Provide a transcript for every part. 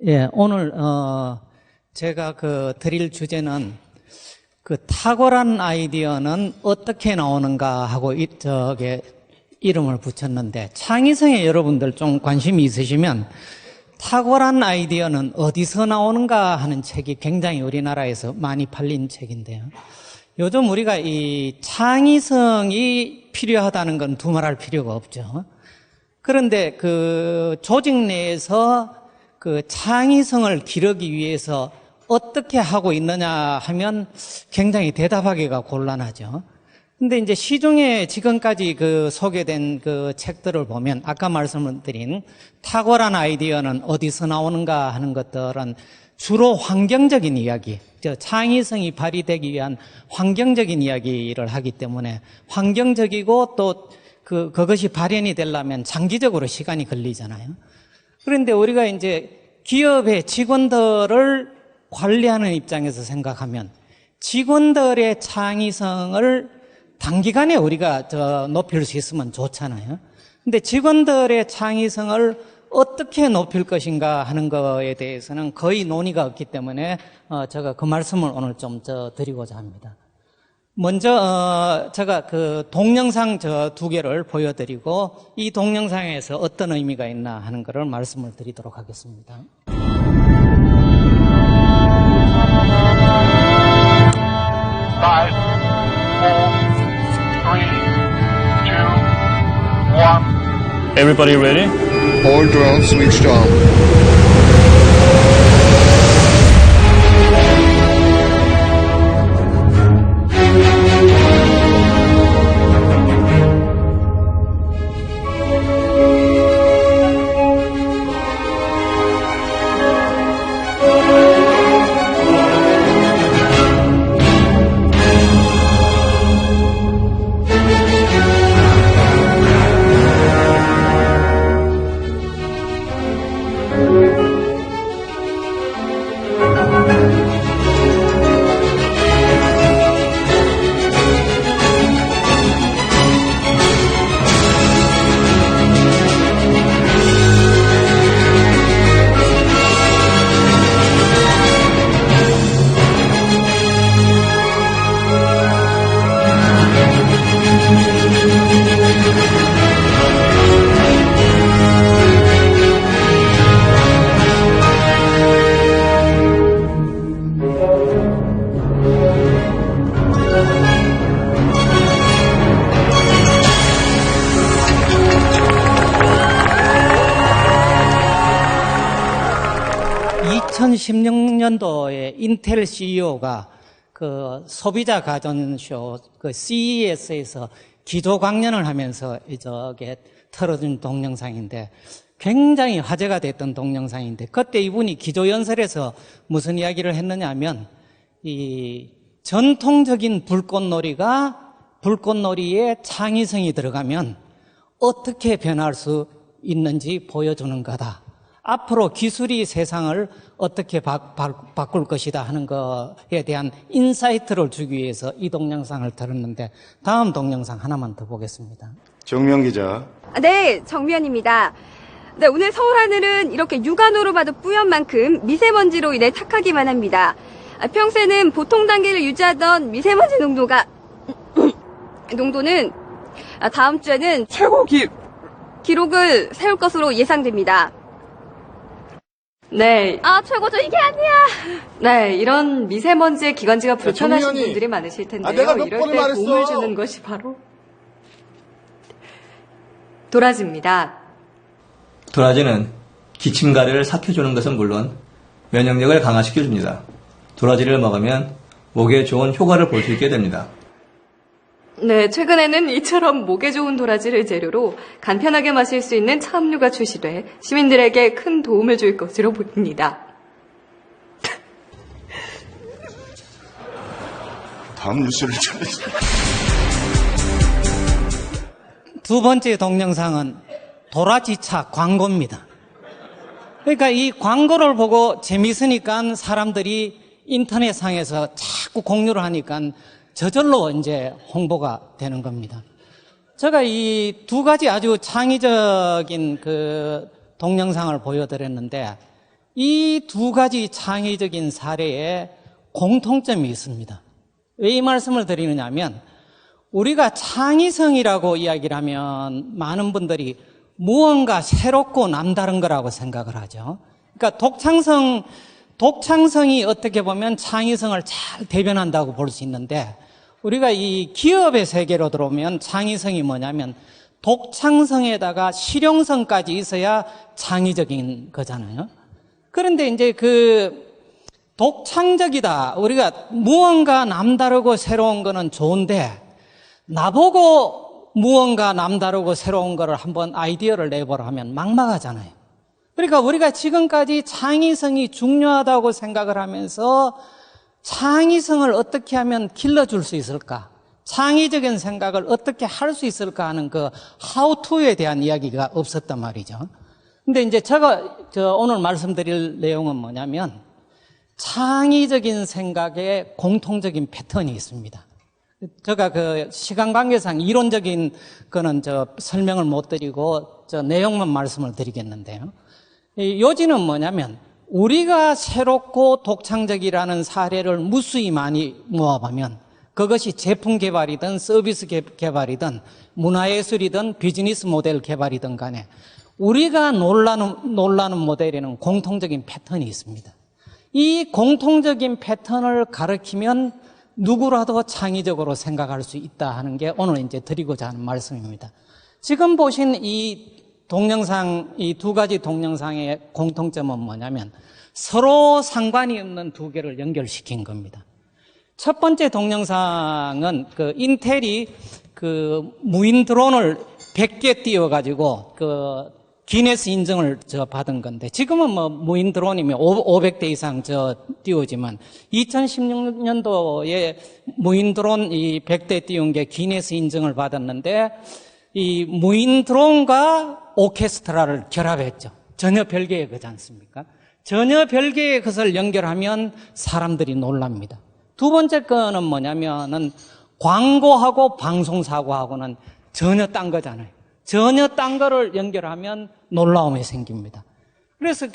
예, 오늘 제가 드릴 주제는 탁월한 아이디어는 어떻게 나오는가 하고 이름을 붙였는데, 창의성에 여러분들 좀 관심이 있으시면 탁월한 아이디어는 어디서 나오는가 하는 책이 굉장히 우리나라에서 많이 팔린 책인데요. 요즘 우리가 이 창의성이 필요하다는 건 두말할 필요가 없죠. 그런데 조직 내에서 창의성을 기르기 위해서 어떻게 하고 있느냐 하면 굉장히 대답하기가 곤란하죠. 근데 이제 시중에 지금까지 소개된 책들을 보면 아까 말씀을 드린 탁월한 아이디어는 어디서 나오는가 하는 것들은 주로 환경적인 이야기, 창의성이 발휘되기 위한 환경적인 이야기를 하기 때문에 환경적이고 또 그것이 발현이 되려면 장기적으로 시간이 걸리잖아요. 그런데 우리가 이제 기업의 직원들을 관리하는 입장에서 생각하면 직원들의 창의성을 단기간에 우리가 높일 수 있으면 좋잖아요. 근데 직원들의 창의성을 어떻게 높일 것인가 하는 거에 대해서는 거의 논의가 없기 때문에 제가 그 말씀을 오늘 좀 드리고자 합니다. 먼저 제가 동영상 두 개를 보여드리고 이 동영상에서 어떤 의미가 있나 하는 것을 말씀을 드리도록 하겠습니다. Five, four, three, two, one. Everybody ready? All drones switched on. 2016년도에 인텔 CEO가 소비자 가전쇼 CES에서 기조 강연을 하면서 틀어준 동영상인데 굉장히 화제가 됐던 동영상인데, 그때 이분이 기조 연설에서 무슨 이야기를 했느냐 하면 이 전통적인 불꽃놀이에 창의성이 들어가면 어떻게 변할 수 있는지 보여주는 거다. 앞으로 기술이 세상을 어떻게 바꿀 것이다 하는 것에 대한 인사이트를 주기 위해서 이 동영상을 들었는데, 다음 동영상 하나만 더 보겠습니다. 정미영 기자. 네, 정미연입니다. 네, 오늘 서울 하늘은 이렇게 육안으로 봐도 뿌연 만큼 미세먼지로 인해 탁하기만 합니다. 평소에는 보통 단계를 유지하던 미세먼지 농도는 다음 주에는 최고 기록을 세울 것으로 예상됩니다. 네. 최고죠. 이게 아니야. 네, 이런 미세먼지의 기관지가 불편하신 분들이 많으실 텐데요. 내가 몇 이럴 번을 때 말했어. 도움을 주는 것이 바로 도라지입니다. 도라지는 기침가래를 삭혀주는 것은 물론 면역력을 강화시켜줍니다. 도라지를 먹으면 목에 좋은 효과를 볼 수 있게 됩니다. 네, 최근에는 이처럼 목에 좋은 도라지를 재료로 간편하게 마실 수 있는 차음료가 출시돼 시민들에게 큰 도움을 줄 것으로 보입니다. 다음 뉴스를 전해주세요. 두 번째 동영상은 도라지차 광고입니다. 그러니까 이 광고를 보고 재밌으니까 사람들이 인터넷상에서 자꾸 공유를 하니까 저절로 이제 홍보가 되는 겁니다. 제가 이 두 가지 아주 창의적인 동영상을 보여드렸는데, 이 두 가지 창의적인 사례에 공통점이 있습니다. 왜 이 말씀을 드리느냐 하면 우리가 창의성이라고 이야기를 하면 많은 분들이 무언가 새롭고 남다른 거라고 생각을 하죠. 그러니까 독창성이 어떻게 보면 창의성을 잘 대변한다고 볼 수 있는데 우리가 이 기업의 세계로 들어오면 창의성이 뭐냐면 독창성에다가 실용성까지 있어야 창의적인 거잖아요. 그런데 이제 독창적이다. 우리가 무언가 남다르고 새로운 거는 좋은데 나보고 무언가 남다르고 새로운 거를 한번 아이디어를 내보라 하면 막막하잖아요. 그러니까 우리가 지금까지 창의성이 중요하다고 생각을 하면서 창의성을 어떻게 하면 길러줄 수 있을까? 창의적인 생각을 어떻게 할 수 있을까 하는 그 how to에 대한 이야기가 없었단 말이죠. 근데 이제 제가 오늘 말씀드릴 내용은 뭐냐면 창의적인 생각에 공통적인 패턴이 있습니다. 제가 시간 관계상 이론적인 거는 설명을 못 드리고 내용만 말씀을 드리겠는데요. 이 요지는 뭐냐면 우리가 새롭고 독창적이라는 사례를 무수히 많이 모아보면 그것이 제품 개발이든 서비스 개발이든 문화예술이든 비즈니스 모델 개발이든 간에 우리가 놀라는 모델에는 공통적인 패턴이 있습니다. 이 공통적인 패턴을 가리키면 누구라도 창의적으로 생각할 수 있다 하는 게 오늘 이제 드리고자 하는 말씀입니다. 지금 보신 이 동영상, 이 두 가지 동영상의 공통점은 뭐냐면 서로 상관이 없는 두 개를 연결시킨 겁니다. 첫 번째 동영상은 인텔이 무인 드론을 100개 띄워가지고 기네스 인증을 받은 건데 지금은 무인 드론이면 500대 이상 띄우지만 2016년도에 무인 드론 이 100대 띄운 게 기네스 인증을 받았는데 이 무인 드론과 오케스트라를 결합했죠. 전혀 별개의 거지 않습니까? 전혀 별개의 것을 연결하면 사람들이 놀랍니다. 두 번째 거는 뭐냐면은 광고하고 방송사고하고는 전혀 딴 거잖아요. 전혀 딴 거를 연결하면 놀라움이 생깁니다. 그래서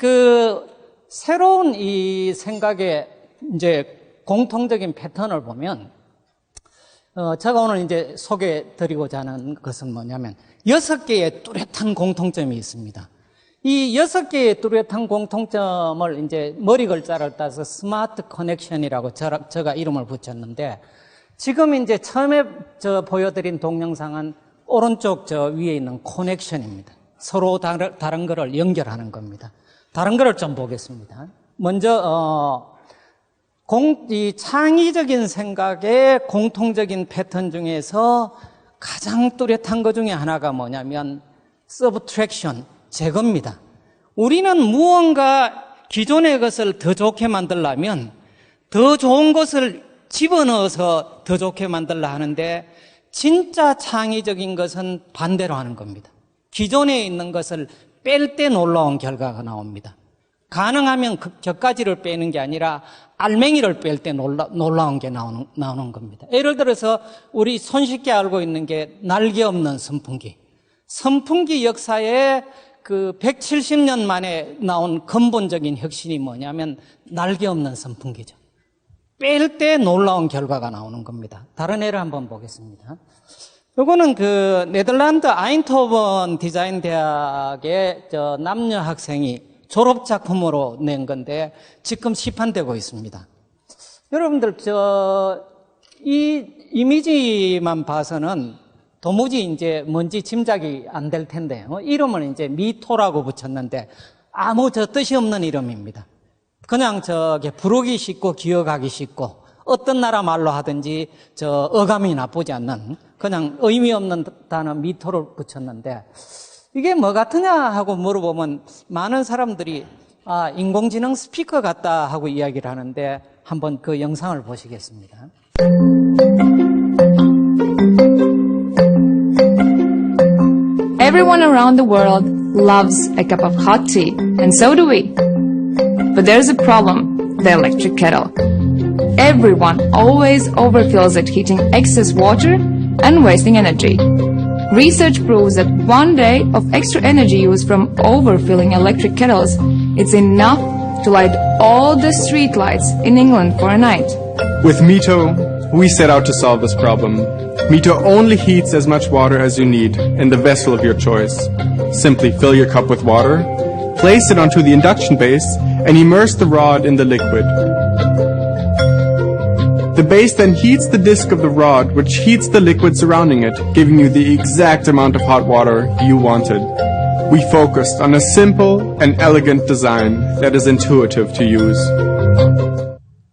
새로운 이 생각의 이제 공통적인 패턴을 보면, 제가 오늘 이제 소개해 드리고자 하는 것은 뭐냐면, 6개의 뚜렷한 공통점이 있습니다. 이 6개의 뚜렷한 공통점을 이제 머리 글자를 따서 스마트 커넥션이라고 제가 이름을 붙였는데, 지금 이제 처음에 보여드린 동영상은 오른쪽 위에 있는 커넥션입니다. 서로 다른 거를 연결하는 겁니다. 다른 거를 좀 보겠습니다. 먼저 이 창의적인 생각의 공통적인 패턴 중에서 가장 뚜렷한 것 중에 하나가 뭐냐면 서브트랙션, 제거입니다. 우리는 무언가 기존의 것을 더 좋게 만들려면 더 좋은 것을 집어넣어서 더 좋게 만들려 하는데 진짜 창의적인 것은 반대로 하는 겁니다. 기존에 있는 것을 뺄 때 놀라운 결과가 나옵니다. 가능하면 곁가지를 빼는 게 아니라 알맹이를 뺄 때 놀라운 게 나오는 겁니다. 예를 들어서 우리 손쉽게 알고 있는 게 날개 없는 선풍기. 선풍기 역사에 170년 만에 나온 근본적인 혁신이 뭐냐면 날개 없는 선풍기죠. 뺄 때 놀라운 결과가 나오는 겁니다. 다른 예를 한번 보겠습니다. 이거는 네덜란드 아인토번 디자인 대학의 남녀 학생이 졸업 작품으로 낸 건데 지금 시판되고 있습니다. 여러분들 이 이미지만 봐서는 도무지 이제 뭔지 짐작이 안 될 텐데요. 이름을 이제 미토라고 붙였는데 아무 뜻이 없는 이름입니다. 그냥 부르기 쉽고 기억하기 쉽고 어떤 나라 말로 하든지 어감이 나쁘지 않는 그냥 의미 없는 단어 미토를 붙였는데 이게 뭐 같으냐 하고 물어보면 많은 사람들이 인공지능 스피커 같다 하고 이야기를 하는데 한번 그 영상을 보시겠습니다. Everyone around the world loves a cup of hot tea, and so do we. But there's a problem, the electric kettle. Everyone always overfills it, heating excess water and wasting energy. Research proves that 1 day of extra energy used from overfilling electric kettles is enough to light all the streetlights in England for a night. With Mito, we set out to solve this problem. Mito only heats as much water as you need in the vessel of your choice. Simply fill your cup with water, place it onto the induction base, and immerse the rod in the liquid. The base then heats the disc of the rod, which heats the liquid surrounding it, giving you the exact amount of hot water you wanted. We focused on a simple and elegant design that is intuitive to use.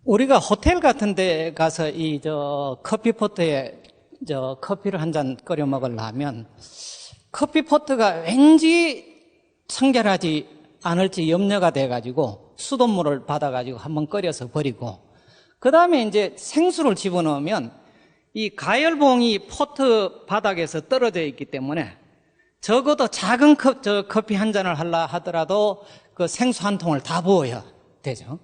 우리가 호텔 같은 데 가서 커피포트에 커피를 한 잔 끓여 먹으려면 커피포트가 왠지 청결하지 않을지 염려가 돼가지고 수돗물을 받아가지고 한번 끓여서 버리고 그 다음에 이제 생수를 집어넣으면 이 가열봉이 포트 바닥에서 떨어져 있기 때문에 적어도 작은 커피 한 잔을 하려 하더라도 그 생수 한 통을 다 부어야 되죠.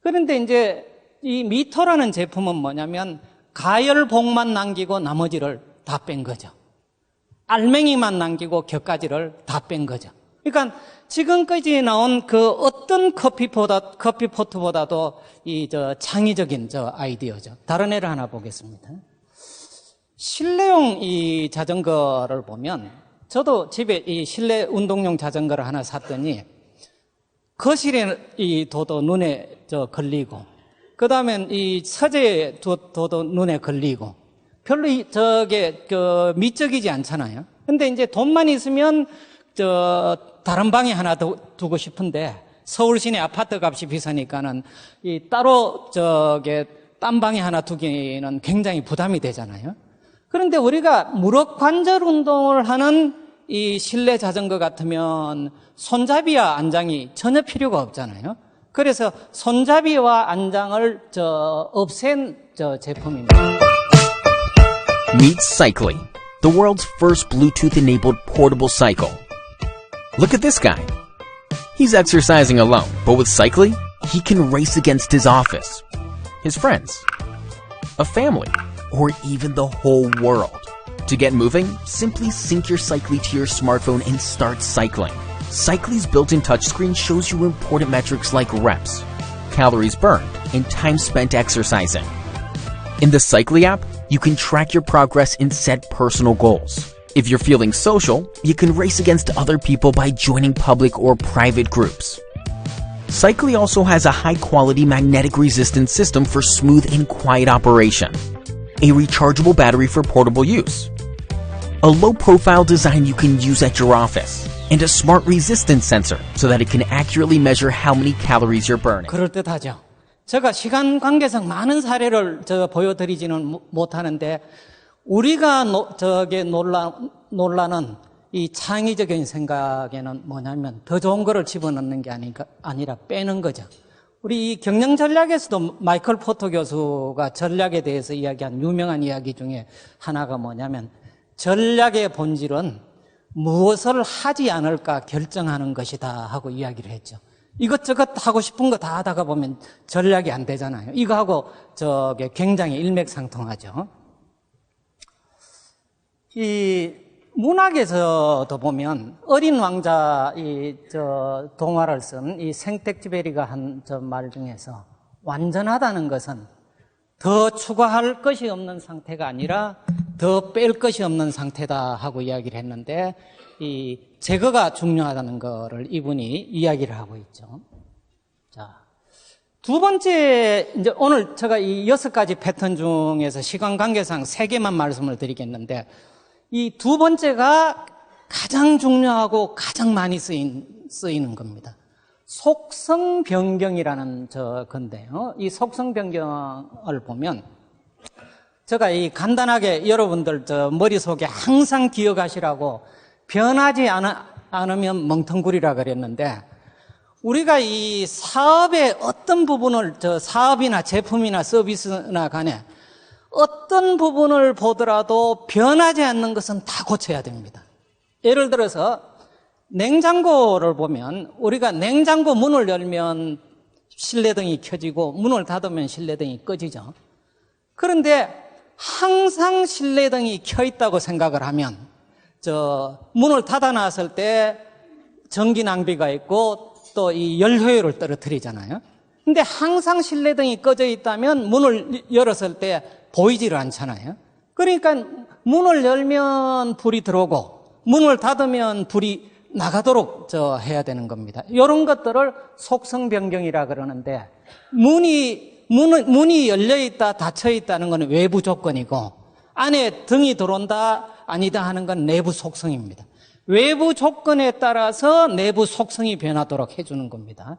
그런데 이제 이 미토라는 제품은 뭐냐면 가열봉만 남기고 나머지를 다 뺀 거죠. 알맹이만 남기고 곁가지를 다 뺀 거죠. 그러니까 지금까지 나온 그 어떤 커피포트보다도 창의적인 아이디어죠. 다른 애를 하나 보겠습니다. 실내용 이 자전거를 보면 저도 집에 이 실내 운동용 자전거를 하나 샀더니 거실에 이 도도 눈에 걸리고 그 다음엔 이 서재에 도도 눈에 걸리고 별로 미적이지 않잖아요. 근데 이제 돈만 있으면 다른 방에 하나 두고 싶은데 서울 시내 아파트 값이 비싸니까는 따로 딴 방에 하나 두기는 굉장히 부담이 되잖아요. 그런데 우리가 무릎 관절 운동을 하는 이 실내 자전거 같으면 손잡이와 안장이 전혀 필요가 없잖아요. 그래서 손잡이와 안장을 없앤 제품입니다. Meet Cycly, the world's first Bluetooth-enabled portable cycle. Look at this guy. He's exercising alone, but with Cycly, he can race against his office, his friends, a family, or even the whole world. To get moving, simply sync your Cycly to your smartphone and start cycling. Cycly's built-in touchscreen shows you important metrics like reps, calories burned, and time spent exercising. In the Cycly app, you can track your progress and set personal goals. If you're feeling social, you can race against other people by joining public or private groups. Cycly also has a high-quality magnetic resistance system for smooth and quiet operation, a rechargeable battery for portable use, a low-profile design you can use at your office, and a smart resistance sensor so that it can accurately measure how many calories you're burning. 그럴듯하죠. 제가 시간 관계상 많은 사례를 보여드리지는 못하는데 우리가 놀라는 이 창의적인 생각에는 뭐냐면 더 좋은 거를 집어넣는 게 아니라 빼는 거죠. 우리 이 경영 전략에서도 마이클 포터 교수가 전략에 대해서 이야기한 유명한 이야기 중에 하나가 뭐냐면 전략의 본질은 무엇을 하지 않을까 결정하는 것이다 하고 이야기를 했죠. 이것저것 하고 싶은 거 다 하다가 보면 전략이 안 되잖아요. 이거하고 굉장히 일맥상통하죠. 이 문학에서도 보면 어린 왕자 동화를 쓴 이 생텍쥐베리가 한 말 중에서 완전하다는 것은 더 추가할 것이 없는 상태가 아니라 더 뺄 것이 없는 상태다 하고 이야기를 했는데 이 제거가 중요하다는 거를 이분이 이야기를 하고 있죠. 자, 두 번째 이제 오늘 제가 이 6가지 패턴 중에서 시간 관계상 3개만 말씀을 드리겠는데 이 두 번째가 가장 중요하고 가장 많이 쓰이는 겁니다. 속성 변경이라는 건데요. 이 속성 변경을 보면 제가 이 간단하게 여러분들 머릿속에 항상 기억하시라고 변하지 않으면 멍텅구리라 그랬는데 우리가 이 사업의 어떤 부분을 사업이나 제품이나 서비스나 간에 어떤 부분을 보더라도 변하지 않는 것은 다 고쳐야 됩니다. 예를 들어서 냉장고를 보면 우리가 냉장고 문을 열면 실내등이 켜지고 문을 닫으면 실내등이 꺼지죠. 그런데 항상 실내등이 켜 있다고 생각을 하면 문을 닫아놨을 때 전기 낭비가 있고 또 이 열 효율을 떨어뜨리잖아요. 근데 항상 실내등이 꺼져 있다면 문을 열었을 때 보이지를 않잖아요. 그러니까 문을 열면 불이 들어오고 문을 닫으면 불이 나가도록 해야 되는 겁니다. 이런 것들을 속성 변경이라 그러는데 문이 열려 있다, 닫혀 있다는 것은 외부 조건이고 안에 등이 들어온다, 아니다 하는 건 내부 속성입니다. 외부 조건에 따라서 내부 속성이 변하도록 해주는 겁니다.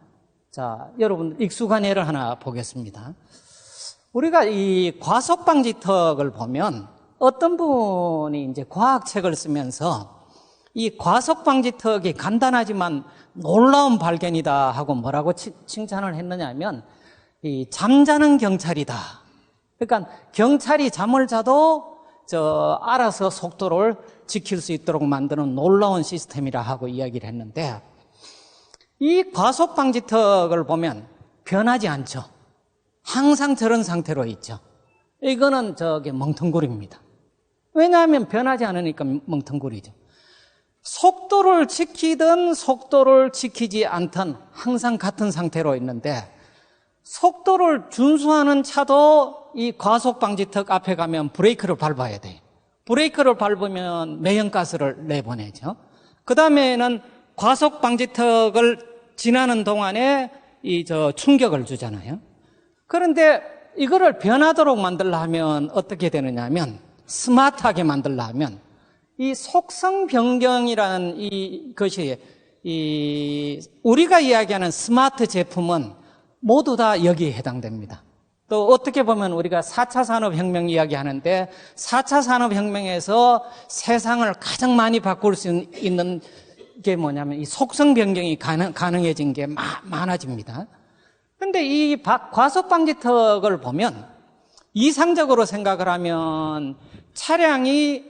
자, 여러분 익숙한 예를 하나 보겠습니다. 우리가 이 과속방지턱을 보면 어떤 분이 이제 과학책을 쓰면서 이 과속방지턱이 간단하지만 놀라운 발견이다 하고 뭐라고 칭찬을 했느냐면 이 잠자는 경찰이다. 그러니까 경찰이 잠을 자도 알아서 속도를 지킬 수 있도록 만드는 놀라운 시스템이라 하고 이야기를 했는데 이 과속방지턱을 보면 변하지 않죠. 항상 저런 상태로 있죠. 이거는 멍텅구리입니다. 왜냐하면 변하지 않으니까 멍텅구리죠. 속도를 지키든 속도를 지키지 않든 항상 같은 상태로 있는데 속도를 준수하는 차도 이 과속방지턱 앞에 가면 브레이크를 밟아야 돼요. 브레이크를 밟으면 매연가스를 내보내죠. 그 다음에는 과속방지턱을 지나는 동안에 충격을 주잖아요. 그런데 이거를 변하도록 만들려면 어떻게 되느냐 하면 스마트하게 만들려면 이 속성 변경이라는 것이 우리가 이야기하는 스마트 제품은 모두 다 여기에 해당됩니다. 또 어떻게 보면 우리가 4차 산업혁명 이야기하는데 4차 산업혁명에서 세상을 가장 많이 바꿀 수 있는 게 뭐냐면 이 속성 변경이 가능해진 게 많아집니다. 그런데 이 과속방지턱을 보면 이상적으로 생각을 하면 차량이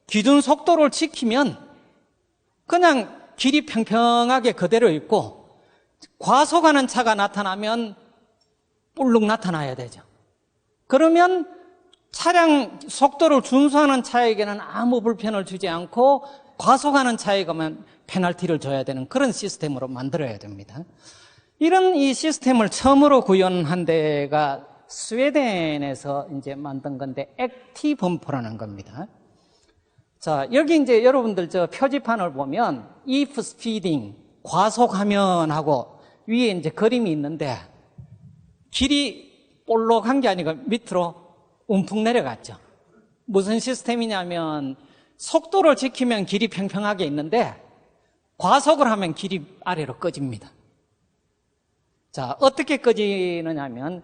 기준 속도를 지키면 그냥 길이 평평하게 그대로 있고 과속하는 차가 나타나면 볼록 나타나야 되죠. 그러면 차량 속도를 준수하는 차에게는 아무 불편을 주지 않고 과속하는 차에 가면 페널티를 줘야 되는 그런 시스템으로 만들어야 됩니다. 이런 이 시스템을 처음으로 구현한 데가 스웨덴에서 이제 만든 건데 액티범퍼라는 겁니다. 자, 여기 이제 여러분들 표지판을 보면 if speeding 과속하면 하고 위에 이제 그림이 있는데 길이 볼록한 게 아니고 밑으로 움푹 내려갔죠. 무슨 시스템이냐면 속도를 지키면 길이 평평하게 있는데 과속을 하면 길이 아래로 꺼집니다. 자, 어떻게 꺼지느냐면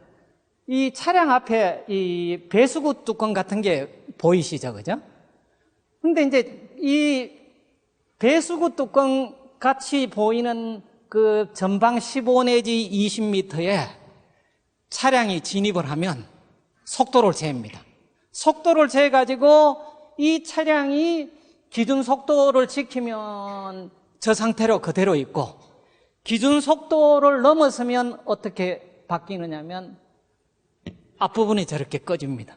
이 차량 앞에 이 배수구 뚜껑 같은 게 보이시죠, 그죠? 근데 이제 이 배수구 뚜껑 같이 보이는 그 전방 15 내지 20m에 차량이 진입을 하면 속도를 재입니다. 속도를 재가지고 이 차량이 기준 속도를 지키면 저 상태로 그대로 있고 기준 속도를 넘어서면 어떻게 바뀌느냐면 앞부분이 저렇게 꺼집니다.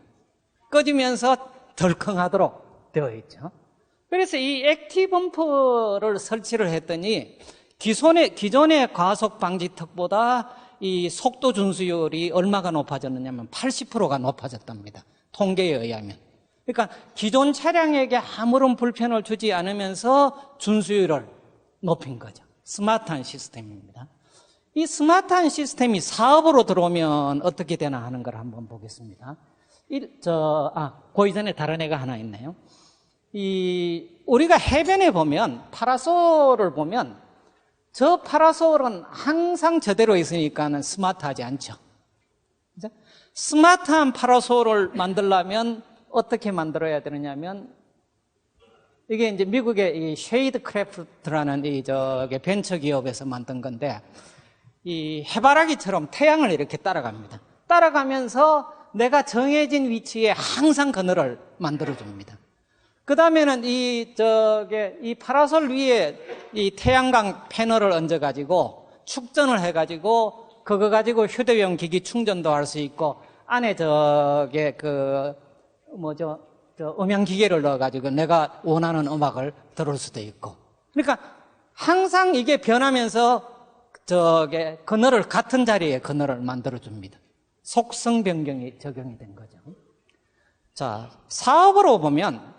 꺼지면서 덜컹하도록 되어 있죠. 그래서 이 액티범퍼를 설치를 했더니 기존의 과속 방지턱보다 이 속도 준수율이 얼마가 높아졌느냐면 80%가 높아졌답니다. 통계에 의하면. 그러니까 기존 차량에게 아무런 불편을 주지 않으면서 준수율을 높인 거죠. 스마트한 시스템입니다. 이 스마트한 시스템이 사업으로 들어오면 어떻게 되나 하는 걸 한번 보겠습니다. 그 이전에 다른 애가 하나 있네요. 우리가 해변에 보면 파라솔을 보면 저 파라솔은 항상 저대로 있으니까는 스마트하지 않죠. 그죠? 스마트한 파라솔을 만들려면 어떻게 만들어야 되느냐면 이게 이제 미국의 이 쉐이드 크래프트라는 벤처 기업에서 만든 건데 이 해바라기처럼 태양을 이렇게 따라갑니다. 따라가면서 내가 정해진 위치에 항상 그늘을 만들어줍니다. 그 다음에는 이 파라솔 위에 이 태양광 패널을 얹어가지고 축전을 해가지고 그거 가지고 휴대용 기기 충전도 할 수 있고 안에 음향기계를 넣어가지고 내가 원하는 음악을 들을 수도 있고. 그러니까 항상 이게 변하면서 그늘을 같은 자리에 그늘을 만들어 줍니다. 속성 변경이 적용이 된 거죠. 자, 사업으로 보면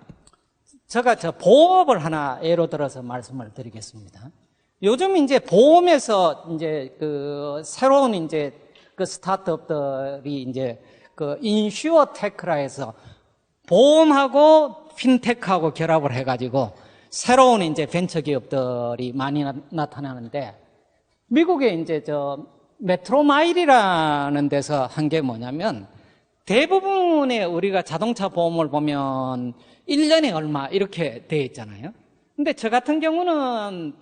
제가 보험업을 하나 예로 들어서 말씀을 드리겠습니다. 요즘 이제 보험에서 이제 새로운 이제 스타트업들이 이제 인슈어테크라 해서 보험하고 핀테크하고 결합을 해가지고 새로운 이제 벤처 기업들이 많이 나타나는데, 미국에 이제 메트로마일이라는 데서 한 게 뭐냐면, 대부분의 우리가 자동차 보험을 보면 1년에 얼마 이렇게 돼 있잖아요. 근데 저 같은 경우는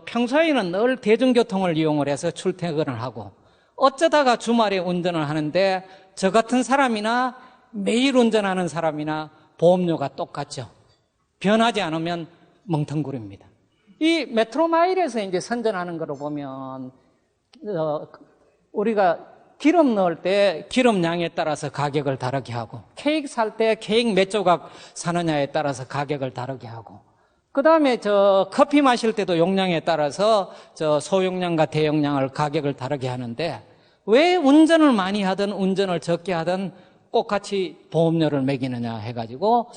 평소에는 늘 대중교통을 이용을 해서 출퇴근을 하고, 어쩌다가 주말에 운전을 하는데 저 같은 사람이나 매일 운전하는 사람이나 보험료가 똑같죠. 변하지 않으면 멍텅구리입니다. 이 메트로마일에서 이제 선전하는 거로 보면 우리가 기름 넣을 때 기름량에 따라서 가격을 다르게 하고, 케이크 살 때 케이크 몇 조각 사느냐에 따라서 가격을 다르게 하고, 그 다음에 커피 마실 때도 용량에 따라서 소용량과 대용량을 가격을 다르게 하는데, 왜 운전을 많이 하든 운전을 적게 하든 똑같이 보험료를 매기느냐 해가지고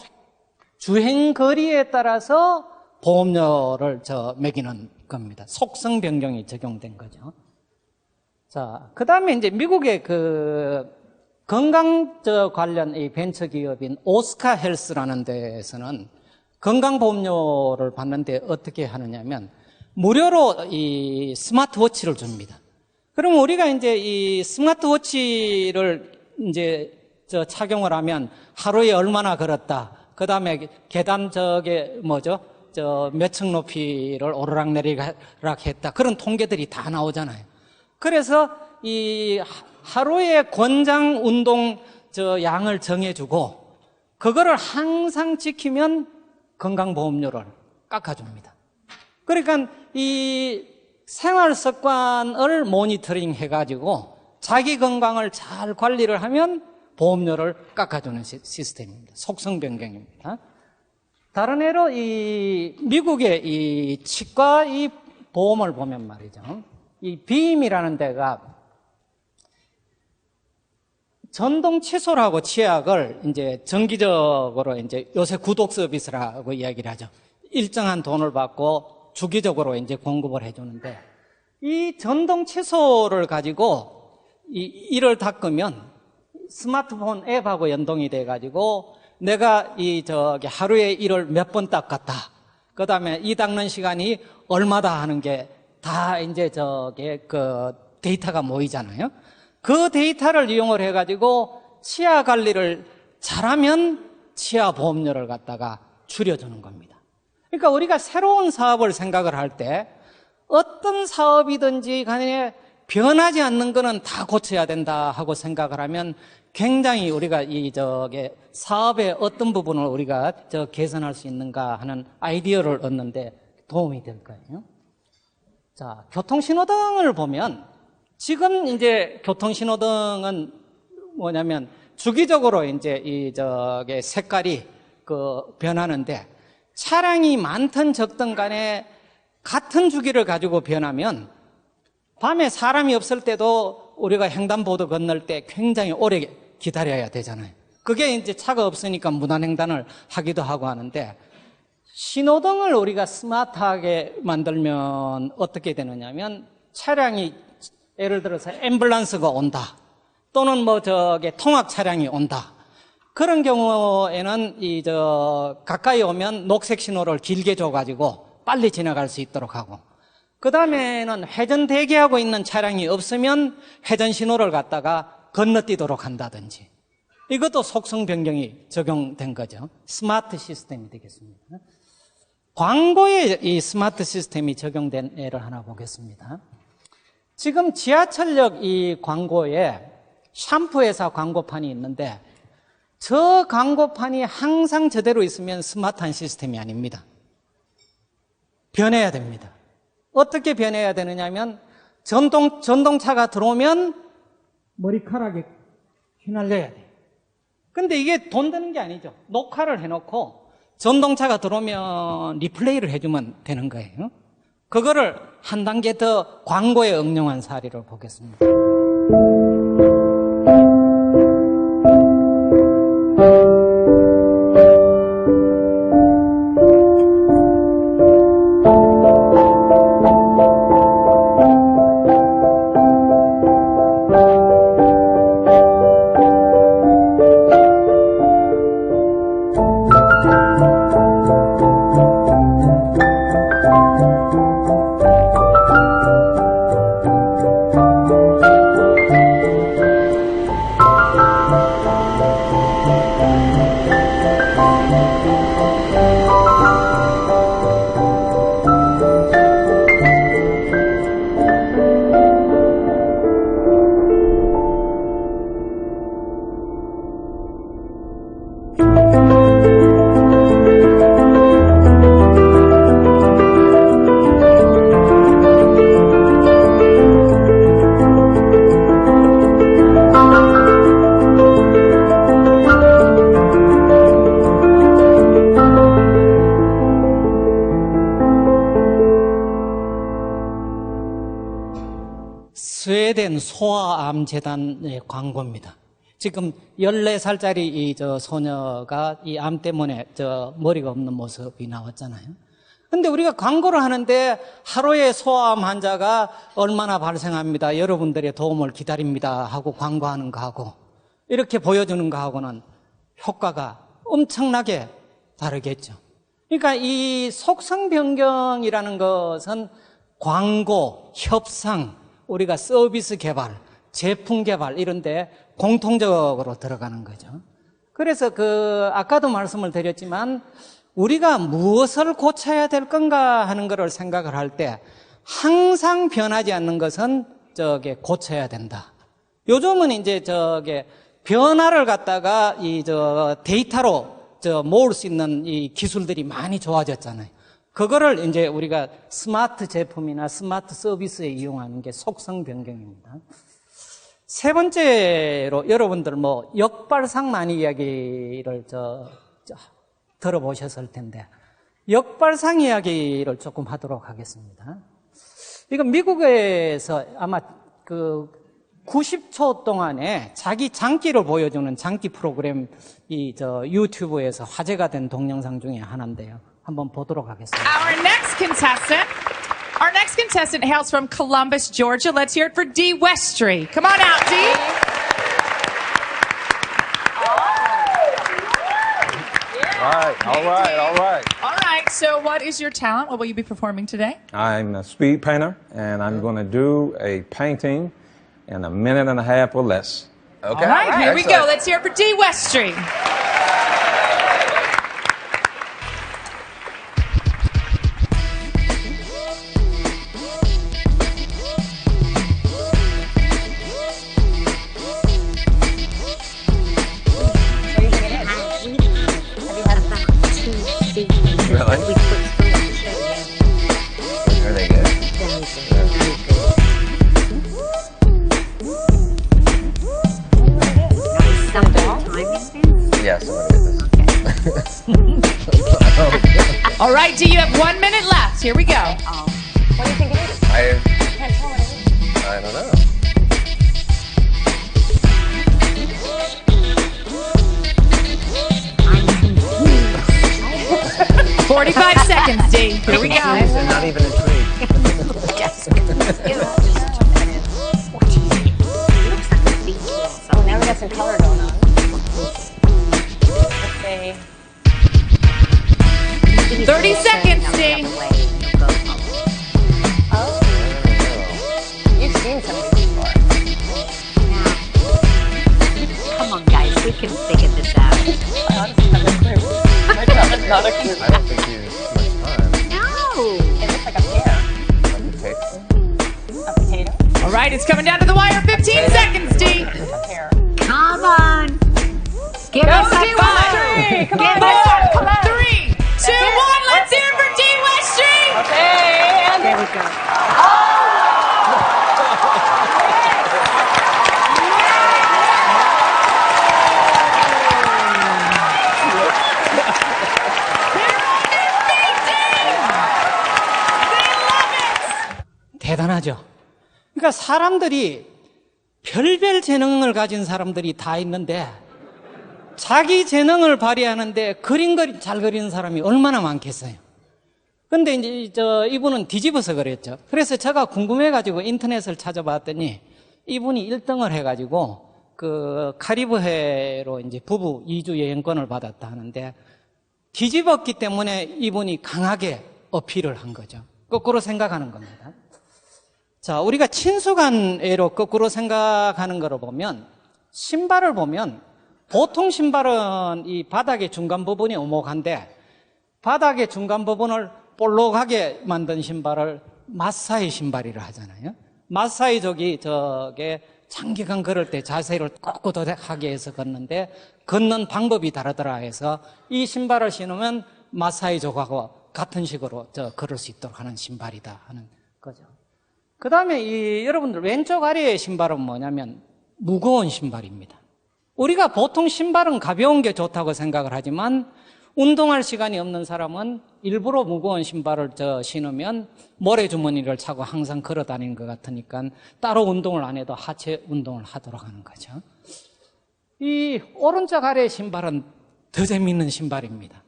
주행 거리에 따라서 보험료를 매기는 겁니다. 속성 변경이 적용된 거죠. 자, 그 다음에 이제 미국의 건강 관련 이 벤처 기업인 오스카 헬스라는 데에서는 건강보험료를 받는데 어떻게 하느냐면 무료로 이 스마트워치를 줍니다. 그럼 우리가 이제 이 스마트워치를 이제 착용을 하면 하루에 얼마나 걸었다, 그 다음에 계단 몇 층 높이를 오르락내리락 했다, 그런 통계들이 다 나오잖아요. 그래서 이 하루에 권장 운동 양을 정해주고, 그거를 항상 지키면 건강보험료를 깎아줍니다. 그러니까 이 생활 습관을 모니터링 해가지고 자기 건강을 잘 관리를 하면 보험료를 깎아주는 시스템입니다. 속성 변경입니다. 다른 예로 이 미국의 이 치과 이 보험을 보면 말이죠. 이 비임이라는 데가 전동 칫솔하고 치약을 이제 정기적으로 이제 요새 구독 서비스라고 이야기를 하죠. 일정한 돈을 받고 주기적으로 이제 공급을 해주는데, 이 전동 칫솔을 가지고 이를 닦으면 스마트폰 앱하고 연동이 돼가지고 내가 하루에 이를 몇 번 닦았다, 그 다음에 이 닦는 시간이 얼마다 하는 게 다 이제 데이터가 모이잖아요. 그 데이터를 이용을 해가지고 치아 관리를 잘하면 치아 보험료를 갖다가 줄여주는 겁니다. 그러니까 우리가 새로운 사업을 생각을 할 때 어떤 사업이든지 간에 변하지 않는 거는 다 고쳐야 된다 하고 생각을 하면 굉장히 우리가 사업의 어떤 부분을 우리가 개선할 수 있는가 하는 아이디어를 얻는데 도움이 될 거예요. 자, 교통신호등을 보면 지금 이제 교통신호등은 뭐냐면 주기적으로 이제 색깔이 변하는데, 차량이 많든 적든 간에 같은 주기를 가지고 변하면 밤에 사람이 없을 때도 우리가 횡단보도 건널 때 굉장히 오래 기다려야 되잖아요. 그게 이제 차가 없으니까 무단횡단을 하기도 하고 하는데, 신호등을 우리가 스마트하게 만들면 어떻게 되느냐면, 차량이 예를 들어서 앰뷸런스가 온다, 또는 통학 차량이 온다, 그런 경우에는 가까이 오면 녹색 신호를 길게 줘가지고 빨리 지나갈 수 있도록 하고, 그 다음에는 회전 대기하고 있는 차량이 없으면 회전 신호를 갖다가 건너뛰도록 한다든지, 이것도 속성 변경이 적용된 거죠. 스마트 시스템이 되겠습니다. 광고에 이 스마트 시스템이 적용된 예를 하나 보겠습니다. 지금 지하철역 이 광고에 샴푸회사 광고판이 있는데, 저 광고판이 항상 저대로 있으면 스마트한 시스템이 아닙니다. 변해야 됩니다. 어떻게 변해야 되느냐면, 전동차가 들어오면 머리카락이 휘날려야 돼요. 근데 이게 돈 드는 게 아니죠. 녹화를 해놓고 전동차가 들어오면 리플레이를 해주면 되는 거예요. 그거를 한 단계 더 광고에 응용한 사례를 보겠습니다. 스웨덴 소아암 재단의 광고입니다. 지금 14살짜리 이 소녀가 이 암 때문에 머리가 없는 모습이 나왔잖아요. 근데 우리가 광고를 하는데 하루에 소아암 환자가 얼마나 발생합니다. 여러분들의 도움을 기다립니다. 하고 광고하는 거하고 이렇게 보여주는 거하고는 효과가 엄청나게 다르겠죠. 그러니까 이 속성 변경이라는 것은 광고, 협상, 우리가 서비스 개발, 제품 개발 이런 데 공통적으로 들어가는 거죠. 그래서 아까도 말씀을 드렸지만 우리가 무엇을 고쳐야 될 건가 하는 것을 생각을 할 때 항상 변하지 않는 것은 고쳐야 된다. 요즘은 이제 변화를 갖다가 데이터로 모을 수 있는 이 기술들이 많이 좋아졌잖아요. 그거를 이제 우리가 스마트 제품이나 스마트 서비스에 이용하는 게 속성 변경입니다. 세 번째로 여러분들 역발상 많이 이야기를 들어보셨을 텐데 역발상 이야기를 조금 하도록 하겠습니다. 이건 미국에서 아마 90초 동안에 자기 장기를 보여주는 장기 프로그램 유튜브에서 화제가 된 동영상 중에 하나인데요. 한번 보도록 하겠습니다. Our next contestant hails from Columbus, Georgia. Let's hear it for Dee Westry. Come on out, Dee. All right. All right, so what is your talent? What will you be performing today? I'm a speed painter, and I'm going to do a painting in a minute and a half or less. Okay. All right, here we go. Let's hear it for Dee Westry. Really? Are they good? Yeah, somebody did this. All right, Dee, you have 1 minute left. Here we go. What do you think it is? I don't know. 45 seconds, Dee. Here we go. And not even intrigued. Yes. Oh, now we got some color going on. Let's say 30 seconds, Dee. Oh. You've seen some of these before. Yeah. Come on, guys. We can figure this out. I honestly have no clue. Not a clue. I don't think you have much time. No. It looks like a pear. Like a potato. All right, it's coming down to the wire. 15 seconds, Dee. A pear. Come on. Give us a Dee Westry. Come on. 4, 3, 2, 1. Let's hear it for Dee Westry. Okay. There we go. They're on their feet, Dee. They love it. 대단하죠. 그러니까 사람들이 별별 재능을 가진 사람들이 다 있는데 자기 재능을 발휘하는데 그림 잘 그리는 사람이 얼마나 많겠어요. 근데 이제 이분은 뒤집어서 그랬죠. 그래서 제가 궁금해가지고 인터넷을 찾아봤더니 이분이 1등을 해가지고 그 카리브해로 이제 부부 2주 여행권을 받았다 하는데 뒤집었기 때문에 이분이 강하게 어필을 한 거죠. 거꾸로 생각하는 겁니다. 자, 우리가 친숙한애로 거꾸로 생각하는 거로 보면 신발을 보면 보통 신발은 이 바닥의 중간 부분이 오목한데 바닥의 중간 부분을 볼록하게 만든 신발을 마사이 신발이라 하잖아요. 마사이족이 저게 장기간 걸을 때 자세를 꼿꼿하게 해서 걷는데 걷는 방법이 다르더라 해서 이 신발을 신으면 마사이족하고 같은 식으로 걸을 수 있도록 하는 신발이다 하는 거죠. 그 다음에 여러분들 왼쪽 아래의 신발은 뭐냐면 무거운 신발입니다. 우리가 보통 신발은 가벼운 게 좋다고 생각을 하지만 운동할 시간이 없는 사람은 일부러 무거운 신발을 신으면 모래주머니를 차고 항상 걸어 다니는 것 같으니까 따로 운동을 안 해도 하체 운동을 하도록 하는 거죠. 이 오른쪽 아래의 신발은 더 재미있는 신발입니다.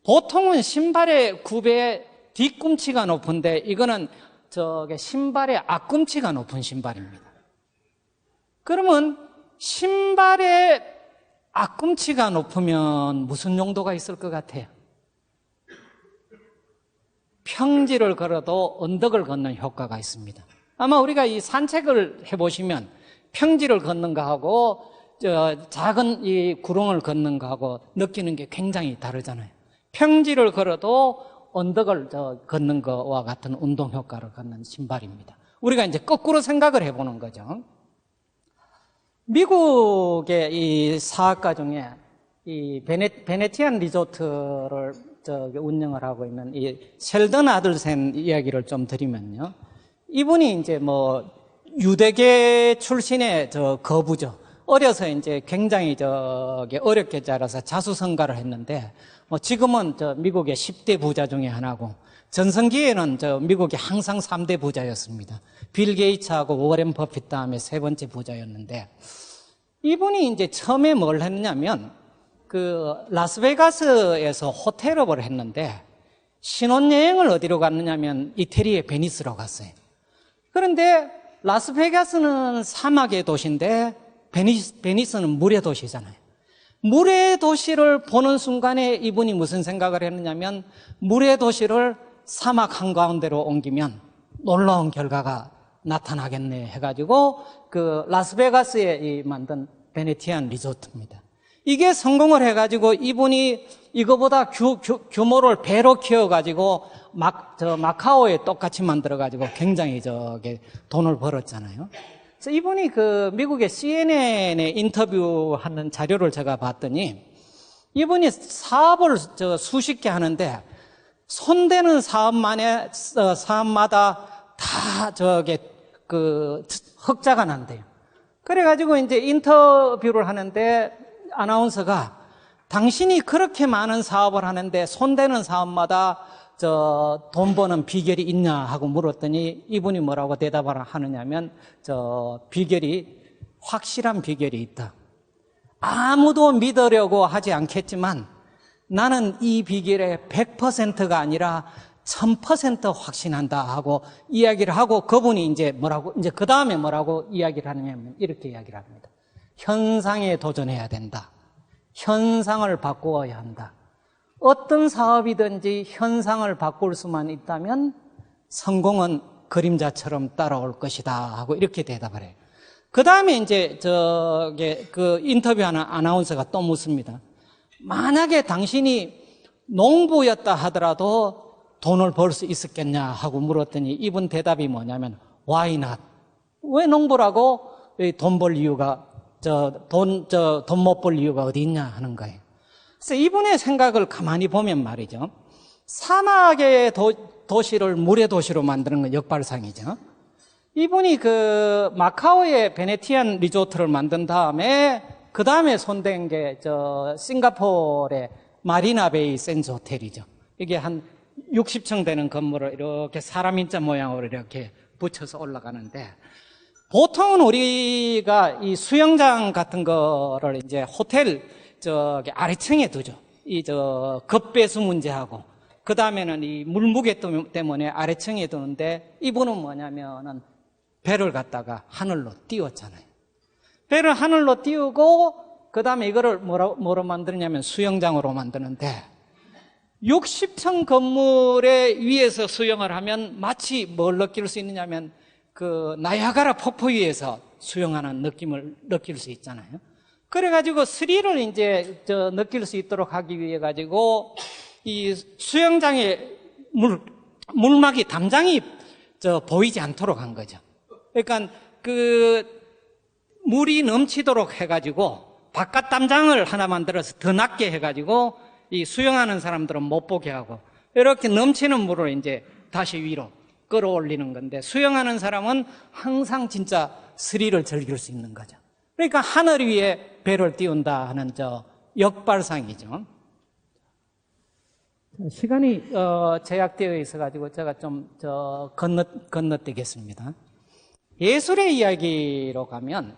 보통은 신발의 굽의 뒤꿈치가 높은데 이거는 신발의 앞꿈치가 높은 신발입니다. 그러면 신발의 앞꿈치가 높으면 무슨 용도가 있을 것 같아요? 평지를 걸어도 언덕을 걷는 효과가 있습니다. 아마 우리가 이 산책을 해보시면 평지를 걷는 거하고 작은 이 구릉을 걷는 거하고 느끼는 게 굉장히 다르잖아요. 평지를 걸어도 언덕을 걷는 거와 같은 운동 효과를 갖는 신발입니다. 우리가 이제 거꾸로 생각을 해보는 거죠. 미국의 이 사학가 중에 이 베네치안 리조트를 운영을 하고 있는 이 셸던 아들센 이야기를 좀 드리면요. 이분이 이제 유대계 출신의 거부죠. 어려서 이제 굉장히 어렵게 자라서 자수성가를 했는데 지금은 미국의 10대 부자 중에 하나고 전성기에는 미국의 항상 3대 부자였습니다. 빌 게이츠하고 워렌 버핏 다음에 세 번째 부자였는데 이분이 이제 처음에 뭘 했냐면 라스베가스에서 호텔업을 했는데 신혼여행을 어디로 갔느냐면 이태리의 베니스로 갔어요. 그런데 라스베가스는 사막의 도시인데 베니스는 물의 도시잖아요. 물의 도시를 보는 순간에 이분이 무슨 생각을 했느냐면 물의 도시를 사막 한가운데로 옮기면 놀라운 결과가 나타나겠네 해가지고 라스베가스에 만든 베네치안 리조트입니다. 이게 성공을 해가지고 이분이 이거보다 규모를 배로 키워가지고 마카오에 똑같이 만들어가지고 굉장히 돈을 벌었잖아요. 그래서 이분이 미국의 CNN에 인터뷰하는 자료를 제가 봤더니 이분이 사업을 수십 개 하는데 손대는 사업마다 다 흑자가 난대요. 그래가지고 이제 인터뷰를 하는데 아나운서가 당신이 그렇게 많은 사업을 하는데 손대는 사업마다 돈 버는 비결이 있냐 하고 물었더니 이분이 뭐라고 대답을 하느냐면 확실한 비결이 있다. 아무도 믿으려고 하지 않겠지만 나는 이 비결에 100%가 아니라 1000% 확신한다 하고 이야기를 하고 그분이 이제 그 다음에 뭐라고 이야기를 하느냐면 이렇게 이야기를 합니다. 현상에 도전해야 된다. 현상을 바꾸어야 한다. 어떤 사업이든지 현상을 바꿀 수만 있다면 성공은 그림자처럼 따라올 것이다 하고 이렇게 대답을 해요. 그 다음에 이제 인터뷰하는 아나운서가 또 묻습니다. 만약에 당신이 농부였다 하더라도 돈을 벌 수 있었겠냐 하고 물었더니 이분 대답이 뭐냐면 Why not? 왜 농부라고 돈 벌 이유가 돈 못 벌 이유가 어디 있냐 하는 거예요. 그래서 이분의 생각을 가만히 보면 말이죠. 사막의 도시를 물의 도시로 만드는 건 역발상이죠. 이분이 마카오의 베네치안 리조트를 만든 다음에 그 다음에 손댄 게 싱가포르의 마리나 베이 샌즈 호텔이죠. 이게 한 60층 되는 건물을 이렇게 사람 인자 모양으로 이렇게 붙여서 올라가는데, 보통은 우리가 이 수영장 같은 거를 이제 호텔 저기 아래층에 두죠. 이 급배수 문제하고, 그 다음에는 이 물무게 때문에 아래층에 두는데, 이분은 뭐냐면은 배를 갖다가 하늘로 띄웠잖아요. 배를 하늘로 띄우고, 그 다음에 이거를 뭐로 만드느냐면 수영장으로 만드는데, 60층 건물에 위에서 수영을 하면 마치 뭘 느낄 수 있느냐면 그 나야가라 폭포 위에서 수영하는 느낌을 느낄 수 있잖아요. 그래가지고 스릴을 이제 느낄 수 있도록 하기 위해 가지고 이 수영장에 물막이 담장이 보이지 않도록 한 거죠. 그러니까 그 물이 넘치도록 해가지고 바깥 담장을 하나 만들어서 더 낮게 해가지고 이 수영하는 사람들은 못 보게 하고, 이렇게 넘치는 물을 이제 다시 위로 끌어올리는 건데, 수영하는 사람은 항상 진짜 스릴을 즐길 수 있는 거죠. 그러니까 하늘 위에 배를 띄운다 하는 역발상이죠. 시간이 제약되어 있어가지고 제가 좀 건너뛰겠습니다. 예술의 이야기로 가면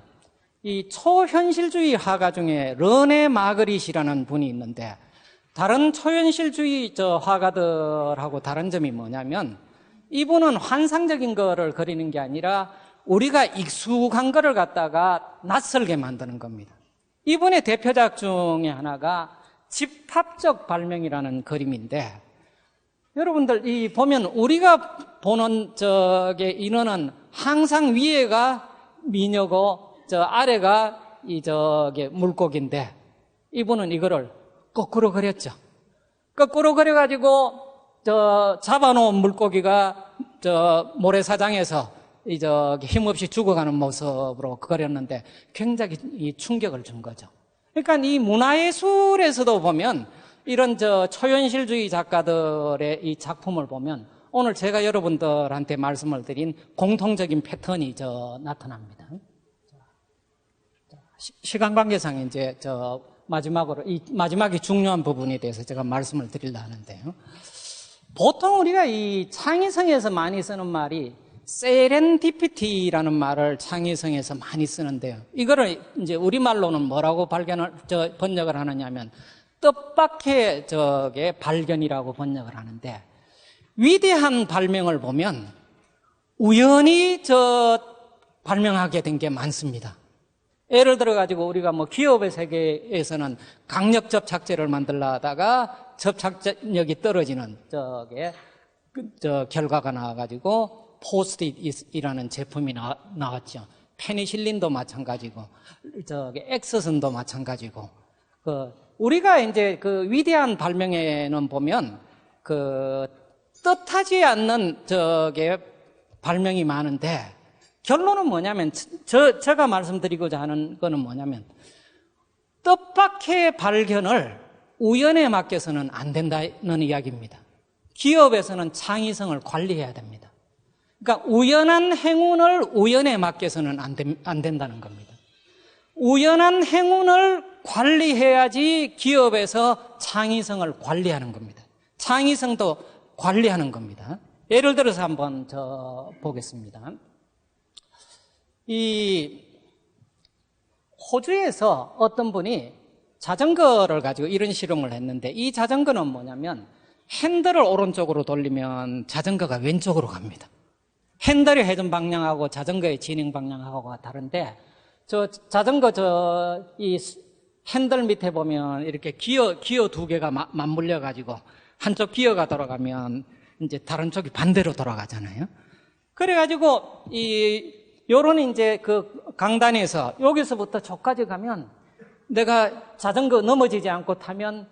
이 초현실주의 화가 중에 르네 마그릿이라는 분이 있는데, 다른 초현실주의 화가들하고 다른 점이 뭐냐면, 이분은 환상적인 거를 그리는 게 아니라 우리가 익숙한 거를 갖다가 낯설게 만드는 겁니다. 이분의 대표작 중에 하나가 집합적 발명이라는 그림인데, 여러분들 이 보면 우리가 보는 인어는 항상 위에가 미녀고 아래가 물고기인데, 이분은 이거를 거꾸로 그렸죠. 거꾸로 그려가지고 잡아놓은 물고기가 모래사장에서 힘없이 죽어가는 모습으로 그렸는데 굉장히 충격을 준 거죠. 그러니까 이 문화예술에서도 보면 이런 초현실주의 작가들의 이 작품을 보면 오늘 제가 여러분들한테 말씀을 드린 공통적인 패턴이 나타납니다. 시간 관계상 이제 마지막으로 이 마지막이 중요한 부분에 대해서 제가 말씀을 드리려 하는데요. 보통 우리가 이 창의성에서 많이 쓰는 말이 세렌디피티라는 말을 창의성에서 많이 쓰는데요. 이거를 이제 우리말로는 뭐라고 번역을 하느냐면 뜻밖의 발견이라고 번역을 하는데, 위대한 발명을 보면 우연히 발명하게 된 게 많습니다. 예를 들어가지고 우리가 기업의 세계에서는 강력 접착제를 만들려 하다가 접착력이 떨어지는 결과가 나와가지고 포스트잇이라는 제품이 나왔죠. 페니실린도 마찬가지고, 엑스선도 마찬가지고, 우리가 이제 위대한 발명에는 보면 뜻하지 않는 발명이 많은데, 결론은 뭐냐면, 제가 말씀드리고자 하는 거는 뭐냐면, 뜻밖의 발견을 우연에 맡겨서는 안 된다는 이야기입니다. 기업에서는 창의성을 관리해야 됩니다. 그러니까 우연한 행운을 우연에 맡겨서는 안 된다는 겁니다. 우연한 행운을 관리해야지 기업에서 창의성을 관리하는 겁니다. 창의성도 관리하는 겁니다. 예를 들어서 한번 보겠습니다. 이 호주에서 어떤 분이 자전거를 가지고 이런 실험을 했는데, 이 자전거는 뭐냐면 핸들을 오른쪽으로 돌리면 자전거가 왼쪽으로 갑니다. 핸들의 회전 방향하고 자전거의 진행 방향하고가 다른데, 자전거 이 핸들 밑에 보면 이렇게 기어 두 개가 맞물려 가지고 한쪽 기어가 돌아가면 이제 다른 쪽이 반대로 돌아가잖아요. 그래 가지고 요런 이제 강단에서 여기서부터 저까지 가면 내가 자전거 넘어지지 않고 타면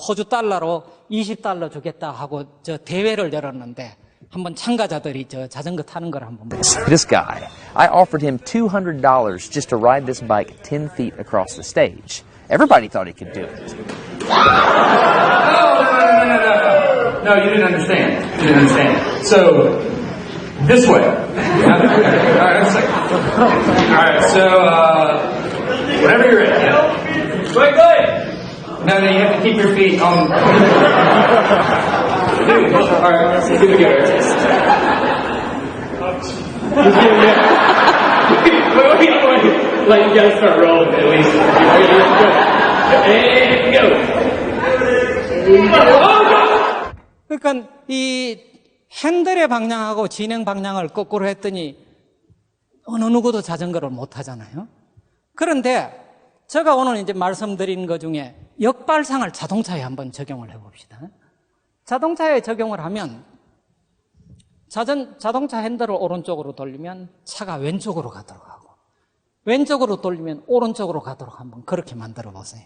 호주 달러로 20달러 주겠다 하고 대회를 열었는데, 한번 참가자들이 자전거 타는 걸 한번 보세요. This guy, I offered him $200 just to ride this bike 10 feet across the stage. Everybody thought he could do it. No, you didn't understand. You didn't understand. So, this way. All right, so, whenever you're ready. Go ahead. No, you have to keep your feet on. All right, let's do it together. wait. Like, you gotta start rolling at least. And go. 그러니까 이 핸들의 방향하고 진행 방향을 거꾸로 했더니 어느 누구도 자전거를 못 하잖아요. 그런데 제가 오늘 이제 말씀드린 것 중에 역발상을 자동차에 한번 적용을 해봅시다. 자동차에 적용을 하면 자동차 핸들을 오른쪽으로 돌리면 차가 왼쪽으로 가도록 하고 왼쪽으로 돌리면 오른쪽으로 가도록 한번 그렇게 만들어 보세요.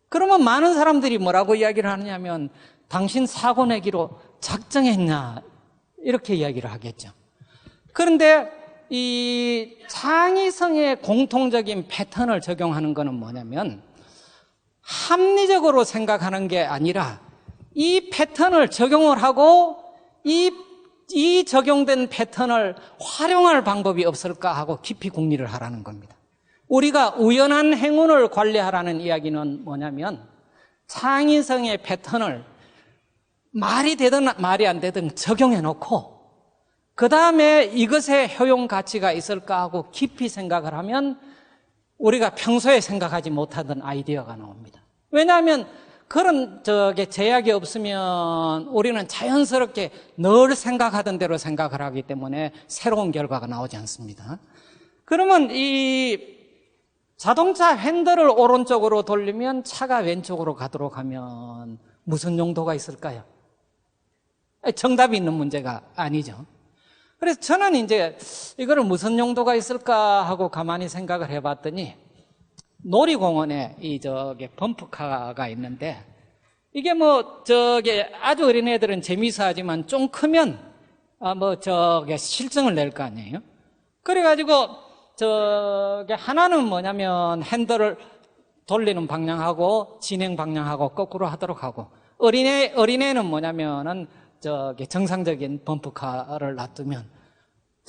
그러면 많은 사람들이 뭐라고 이야기를 하느냐면 당신 사고 내기로 작정했냐 이렇게 이야기를 하겠죠. 그런데 이 창의성의 공통적인 패턴을 적용하는 것은 뭐냐면 합리적으로 생각하는 게 아니라 이 패턴을 적용을 하고 이 적용된 패턴을 활용할 방법이 없을까 하고 깊이 궁리를 하라는 겁니다. 우리가 우연한 행운을 관리하라는 이야기는 뭐냐면 창의성의 패턴을 말이 되든 말이 안 되든 적용해 놓고 그 다음에 이것의 효용 가치가 있을까 하고 깊이 생각을 하면 우리가 평소에 생각하지 못하던 아이디어가 나옵니다. 왜냐하면 그런 제약이 없으면 우리는 자연스럽게 늘 생각하던 대로 생각을 하기 때문에 새로운 결과가 나오지 않습니다. 그러면 이 자동차 핸들을 오른쪽으로 돌리면 차가 왼쪽으로 가도록 하면 무슨 용도가 있을까요? 정답이 있는 문제가 아니죠. 그래서 저는 이제 이거를 무슨 용도가 있을까 하고 가만히 생각을 해봤더니 놀이공원에 범프카가 있는데 이게 아주 어린 애들은 재미있어 하지만 좀 크면 실증을 낼 거 아니에요. 그래가지고 하나는 뭐냐면 핸들을 돌리는 방향하고 진행 방향하고 거꾸로 하도록 하고 어린애는 뭐냐면은 정상적인 범프카를 놔두면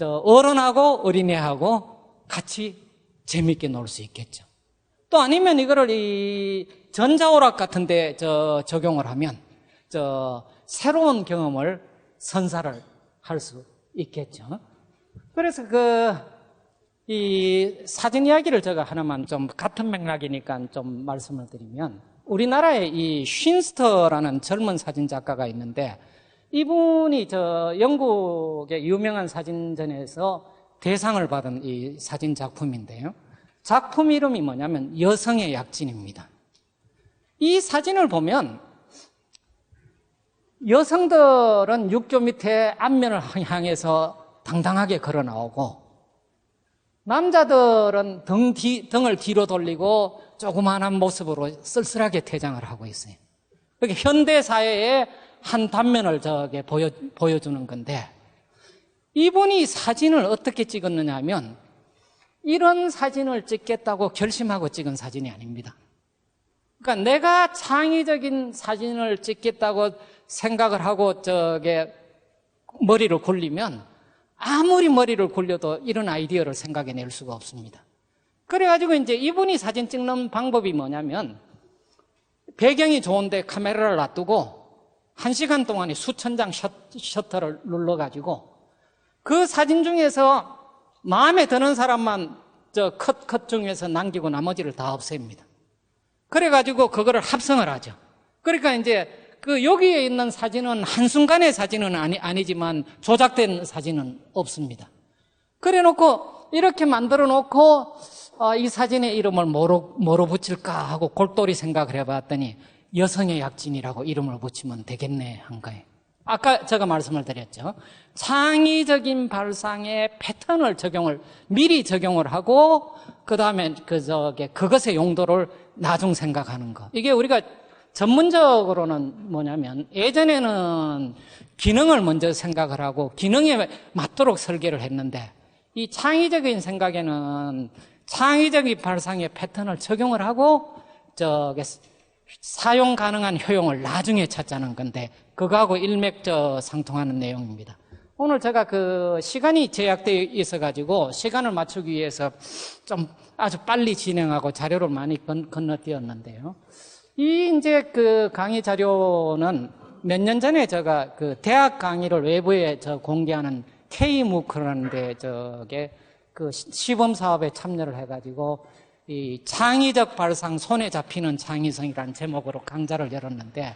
어른하고 어린애하고 같이 재밌게 놀 수 있겠죠. 또 아니면 이거를 이 전자오락 같은 데 적용을 하면 새로운 경험을 선사를 할 수 있겠죠. 그래서 이 사진 이야기를 제가 하나만 좀 같은 맥락이니까 좀 말씀을 드리면 우리나라에 이 쉰스터라는 젊은 사진 작가가 있는데 이분이 영국의 유명한 사진전에서 대상을 받은 이 사진 작품인데요. 작품 이름이 뭐냐면 여성의 약진입니다. 이 사진을 보면 여성들은 육교 밑에 앞면을 향해서 당당하게 걸어 나오고 남자들은 등을 뒤로 돌리고 조그마한 모습으로 쓸쓸하게 퇴장을 하고 있어요. 그러니까 현대 사회의 한 단면을 보여주는 건데 이분이 사진을 어떻게 찍었느냐 하면 이런 사진을 찍겠다고 결심하고 찍은 사진이 아닙니다. 그러니까 내가 창의적인 사진을 찍겠다고 생각을 하고 머리를 굴리면 아무리 머리를 굴려도 이런 아이디어를 생각해낼 수가 없습니다. 그래가지고 이제 이분이 사진 찍는 방법이 뭐냐면 배경이 좋은데 카메라를 놔두고 1시간 동안에 수천 장 셔터를 눌러가지고 그 사진 중에서 마음에 드는 사람만 컷 중에서 남기고 나머지를 다 없앱니다. 그래가지고 그거를 합성을 하죠. 그러니까 이제 여기에 있는 사진은 한순간의 사진은 아니지만 조작된 사진은 없습니다. 그래 놓고 이렇게 만들어 놓고 이 사진의 이름을 뭐로 붙일까 하고 골똘히 생각을 해봤더니 여성의 약진이라고 이름을 붙이면 되겠네 한 거예요. 아까 제가 말씀을 드렸죠. 창의적인 발상의 패턴을 미리 적용을 하고 그 다음에 그것의 용도를 나중 생각하는 거. 이게 우리가 전문적으로는 뭐냐면 예전에는 기능을 먼저 생각을 하고 기능에 맞도록 설계를 했는데 이 창의적인 생각에는 창의적인 발상의 패턴을 적용을 하고 사용 가능한 효용을 나중에 찾자는 건데 그거하고 일맥상통하는 내용입니다. 오늘 제가 시간이 제약되어 있어가지고 시간을 맞추기 위해서 좀 아주 빨리 진행하고 자료를 많이 건너뛰었는데요. 이 이제 강의 자료는 몇 년 전에 제가 그 대학 강의를 외부에 공개하는 K무크라는 데 그 시범 사업에 참여를 해가지고 이 창의적 발상 손에 잡히는 창의성이라는 제목으로 강좌를 열었는데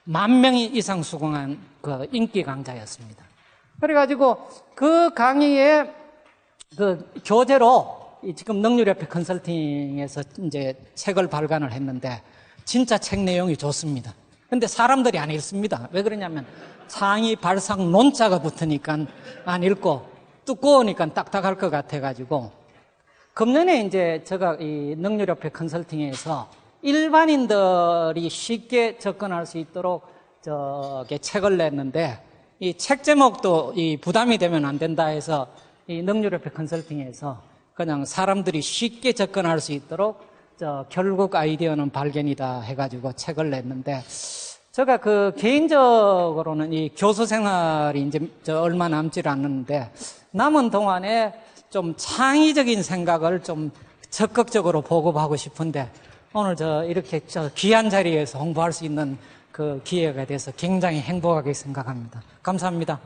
10,000명 이상 수강한 그 인기 강좌였습니다. 그래가지고 그 강의에 그 교재로 지금 능률협회 컨설팅에서 이제 책을 발간을 했는데 진짜 책 내용이 좋습니다. 근데 사람들이 안 읽습니다. 왜 그러냐면 창의 발상 논자가 붙으니까 안 읽고 두꺼우니까 딱딱할 것 같아가지고 금년에 이제 제가 이 능률협회 컨설팅에서 일반인들이 쉽게 접근할 수 있도록 책을 냈는데 이 책 제목도 이 부담이 되면 안 된다 해서 이 능률협회 컨설팅에서 그냥 사람들이 쉽게 접근할 수 있도록 결국 아이디어는 발견이다 해가지고 책을 냈는데 제가 그 개인적으로는 이 교수 생활이 이제 얼마 남지 않는데 남은 동안에 좀 창의적인 생각을 좀 적극적으로 보급하고 싶은데 오늘 이렇게 귀한 자리에서 홍보할 수 있는 그 기회가 돼서 굉장히 행복하게 생각합니다. 감사합니다.